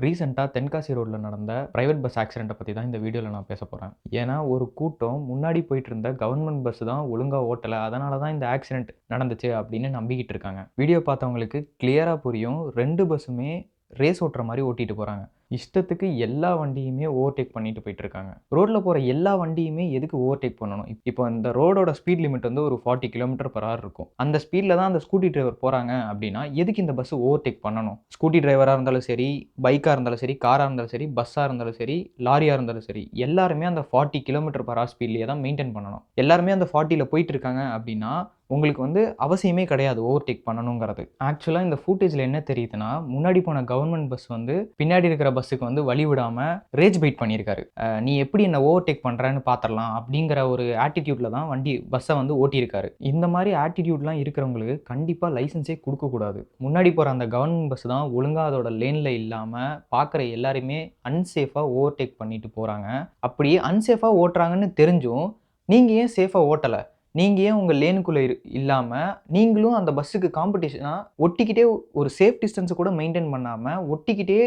ரீசெண்டா தென்காசி ரோட்ல நடந்த பிரைவேட் பஸ் ஆக்சிடென்ட்ட பத்தி தான் இந்த வீடியோல நான் பேசப் போறேன். ஏன்னா, ஒரு கூட்டம் முன்னாடி போயிட்டு இருந்த கவர்ன்மென்ட் பஸ் தான் ஒழுங்கா ஓட்டல. அதனால தான் இந்த ஆக்சிடென்ட் நடந்துச்சு அப்படின்னு நம்பிக்கிட்டு இருக்காங்க. வீடியோ பார்த்தவங்களுக்கு கிளியரா புரியும். 2 பஸ்ஸுமே ரேஸ் ஓட்டுற மாரி ஓட்டிட்டு போறாங்க. இஷ்டத்துக்கு எல்லா வண்டியுமே ஓவர்டேக் பண்ணிட்டு போயிட்டு இருக்காங்க. ரோட்ல போற எல்லா வண்டியுமே எதுக்கு ஓவர்டேக் பண்ணணும்? இப்போ இந்த ரோடோட ஸ்பீட் லிமிட் வந்து ஒரு 40 கிலோமீட்டர்/ஹவர் இருக்கும். அந்த ஸ்பீட்ல தான் அந்த ஸ்கூட்டி டிரைவர் போறாங்க அப்படின்னா, எதுக்கு இந்த பஸ் ஓவர்டேக் பண்ணணும்? ஸ்கூட்டி டிரைவரா இருந்தாலும் சரி, பைக்கா இருந்தாலும் சரி, காரா இருந்தாலும் சரி, பஸ்ஸா இருந்தாலும் சரி, லாரியா இருந்தாலும் சரி, எல்லாருமே அந்த 40 கிலோமீட்டர்/ஹவர் ஸ்பீட்லயே தான் மெயின்டெயின் பண்ணணும். எல்லாருமே அந்த 40ல போயிட்டு இருக்காங்க அப்படின்னா, உங்களுக்கு வந்து அவசியமே கிடையாது ஓவர்டேக் பண்ணணுங்கிறது. ஆக்சுவலா இந்த ஃபூட்டேஜ்ல என்ன தெரியுதுன்னா, முன்னாடி போன கவர்ன்மென்ட் பஸ் வந்து பின்னாடி இருக்கிற பஸ்ஸுக்கு வந்து வழி விடாம ரேஜ் பைட் பண்ணியிருக்காரு. நீ எப்படி என்ன ஓவர்டேக் பண்றன்னு பார்த்துரலாம் அப்படிங்கிற ஒரு ஆட்டிட்யூட்ல தான் பஸ்ஸ வந்து ஓட்டியிருக்காரு. இந்த மாரி ஆட்டிட்யூட்லாம் இருக்கிறவங்களுக்கு கண்டிப்பா லைசென்ஸே குடுக்கக்கூடாது. முன்னாடி போற அந்த கவர்ன்மென்ட் பஸ் தான் ஒழுங்கா அதோட லேன்ல இல்லாம பார்க்குற எல்லாரையுமே அன்சேஃபா ஓவர்டேக் பண்ணிட்டு போறாங்க. அப்படி அன்சேஃபா ஓட்டுறாங்கன்னு தெரிஞ்சும், நீங்க ஏன் சேஃபா ஓட்டல? நீங்க ஏன் உங்க லேனுக்குள்ள இல்லாம, நீங்களும் அந்த பஸ்ஸுக்கு காம்படிஷனா ஒட்டிக்கிட்டே ஒரு சேஃப் டிஸ்டன்ஸ் கூட மெயின்டெயின் பண்ணாம ஒட்டிக்கிட்டே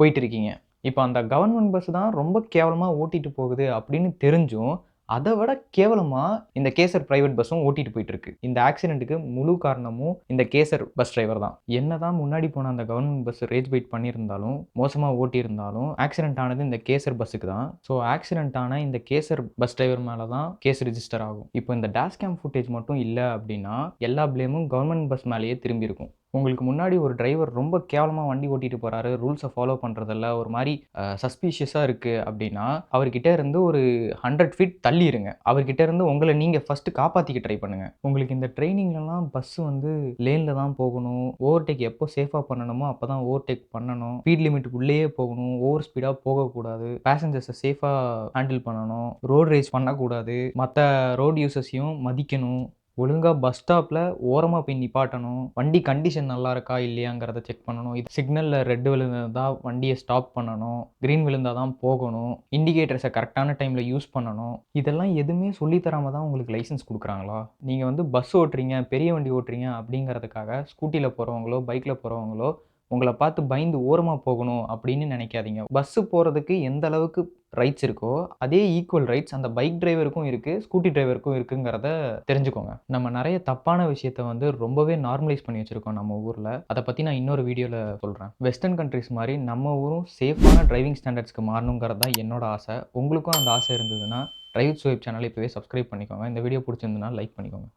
போயிட்டு இருக்கீங்க. இப்ப அந்த கவர்ன்மென்ட் பஸ் தான் ரொம்ப கேவலமா ஓட்டிட்டு போகுது அப்படின்னு தெரிஞ்சும், அத விட கேவலமா இந்த கேசர் பிரைவேட் பஸ்ஸும் ஓட்டிட்டு போயிட்டு இருக்கு. இந்த ஆக்சிடென்ட்க்கு முழு காரணமும் இந்த கேசர் பஸ் டிரைவர் தான். என்னதான் முன்னாடி போன அந்த கவர்ன்மென்ட் பஸ் ரேஜ் பைட் பண்ணியிருந்தாலும், மோசமா ஓட்டியிருந்தாலும், ஆக்சிடென்ட் ஆனது இந்த கேசர் பஸ்ஸுக்கு தான். ஸோ ஆக்சிடென்ட் ஆன இந்த கேசர் பஸ் டிரைவர் மேல தான் கேஸ் ரிஜிஸ்டர் ஆகும். இப்போ இந்த டேஷ் கேம் ஃபுட்டேஜ் மட்டும் இல்ல அப்படின்னா, எல்லா ப்ளேமும் கவர்ன்மென்ட் பஸ் மேலேயே திரும்பி இருக்கும். உங்களுக்கு முன்னாடி ஒரு டிரைவர் ரொம்ப கேவலமா வண்டி ஓட்டிட்டு போறாரு. ரூல்ஸ ஃபாலோ பண்றதில்ல. ஒரு மாரி சஸ்பீஷியஸா இருக்கு அப்டின்னா, அவர்கிட்ட இருந்து ஒரு 100 ஃபீட் தள்ளி இருங்க. அவர்கிட்ட இருந்து உங்கள நீங்க ஃபர்ஸ்ட் காப்பாத்திக்க ட்ரை பண்ணுங்க. உங்களுக்கு இந்த ட்ரெய்னிங்லலாம் பஸ் வந்து லேன்ல தான் போகணும். ஓவர்டேக் எப்போ சேஃபா பண்ணணுமோ அப்பதான் ஓவர்டேக் பண்ணணும். ஸ்பீட் லிமிட்க்குள்ளேயே போகணும். ஓவர் ஸ்பீடா போகக்கூடாது. பேசஞ்சர்ஸ சேஃபா ஹேண்டில் பண்ணணும். ரோட் ரேஜ் பண்ணக்கூடாது. மத்த ரோட் யூசர்ஸையும் மதிக்கணும். ஒழுங்கா பஸ் ஸ்டாப்ல ஓரமா போய் நிப்பாட்டணும். வண்டி கண்டிஷன் நல்லா இருக்கா இல்லையாங்கிறத செக் பண்ணணும். இது சிக்னல்ல ரெட் விழுந்தா வண்டிய ஸ்டாப் பண்ணணும். கிரீன் விழுந்தா தான் போகணும். இண்டிகேட்டர்ஸ கரெக்ட்டான டைம்ல யூஸ் பண்ணணும். இதெல்லாம் எதுவுமே சொல்லி தராம தான் உங்களுக்கு லைசென்ஸ் குடுக்குறாங்களா? நீங்க வந்து பஸ் ஓட்டுறீங்க, பெரிய வண்டி ஓட்டுறீங்க அப்படிங்கிறதுக்காக ஸ்கூட்டில போறவங்களோ, பைக்ல போறவங்களோ உங்கள பார்த்து பயந்து ஓரமா போகணும் அப்படின்னு நினைக்காதீங்க. பஸ் போறதுக்கு எந்த அளவுக்கு ரைட்ஸ் இருக்கோ, அதே ஈக்குவல் ரைட்ஸ் அந்த பைக் டிரைவருக்கும் இருக்கு, ஸ்கூட்டி டிரைவருக்கும் இருக்குங்கிறத தெரிஞ்சுக்கோங்க. நம்ம நெறைய தப்பான விஷயத்த வந்து ரொம்பவே நார்மலைஸ் பண்ணி வச்சிருக்கோம் நம்ம ஊர்ல. அத பத்தி நான் இன்னொரு வீடியோல சொல்றேன். வெஸ்டர்ன் கண்ட்ரீஸ் மாரி நம்ம ஊரும் சேஃபான டிரைவிங் ஸ்டாண்டர்ட்ஸ்க்கு மாறணுங்கிறது தான் என்னோட ஆசை. உங்களுக்கும் அந்த ஆசை இருந்ததுன்னா, டிரைவ் வித் சுஹைப் சேனல இப்பவே சப்ஸ்கிரைப் பண்ணிக்கோங்க. இந்த வீடியோ புடிச்சிருந்ததுன்னா லைக் பண்ணிக்கோங்க.